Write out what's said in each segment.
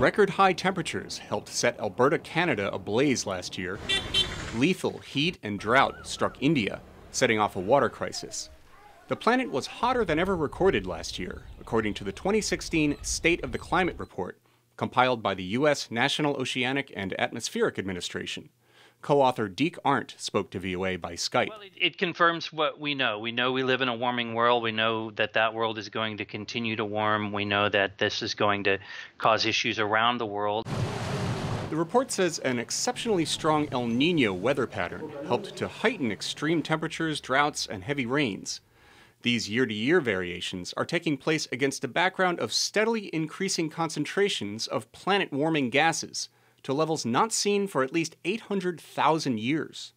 Record high temperatures helped set Alberta, Canada ablaze last year. Lethal heat and drought struck India, setting off a water crisis. The planet was hotter than ever recorded last year, according to the 2016 State of the Climate Report, compiled by the U.S. National Oceanic and Atmospheric Administration. Co-author Deke Arndt spoke to VOA by Skype. Well, it confirms what we know. We know we live in a warming world. We know that that world is going to continue to warm. We know that this is going to cause issues around the world. The report says an exceptionally strong El Niño weather pattern helped to heighten extreme temperatures, droughts, and heavy rains. These year-to-year variations are taking place against a background of steadily increasing concentrations of planet-warming gases, to levels not seen for at least 800,000 years.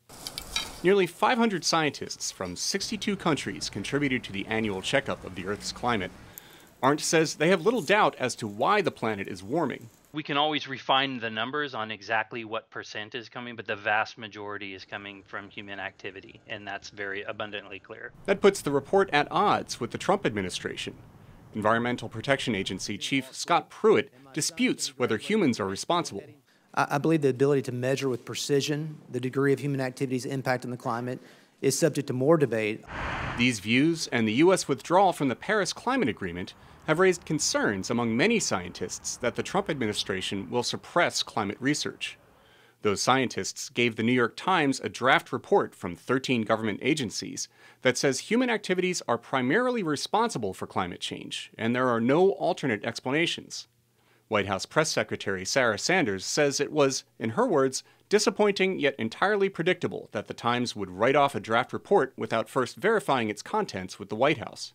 Nearly 500 scientists from 62 countries contributed to the annual checkup of the Earth's climate. Arndt says they have little doubt as to why the planet is warming. We can always refine the numbers on exactly what percent is coming, but the vast majority is coming from human activity, and that's very abundantly clear. That puts the report at odds with the Trump administration. Environmental Protection Agency Chief Scott Pruitt disputes whether humans are responsible. I believe the ability to measure with precision the degree of human activity's impact on the climate is subject to more debate. These views and the U.S. withdrawal from the Paris Climate Agreement have raised concerns among many scientists that the Trump administration will suppress climate research. Those scientists gave the New York Times a draft report from 13 government agencies that says human activities are primarily responsible for climate change, and there are no alternate explanations. White House Press Secretary Sarah Sanders says it was, in her words, disappointing yet entirely predictable that the Times would write off a draft report without first verifying its contents with the White House.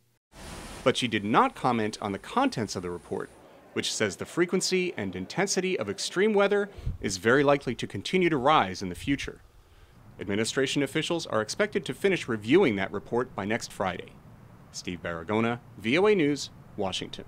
But she did not comment on the contents of the report, which says the frequency and intensity of extreme weather is very likely to continue to rise in the future. Administration officials are expected to finish reviewing that report by next Friday. Steve Baragona, VOA News, Washington.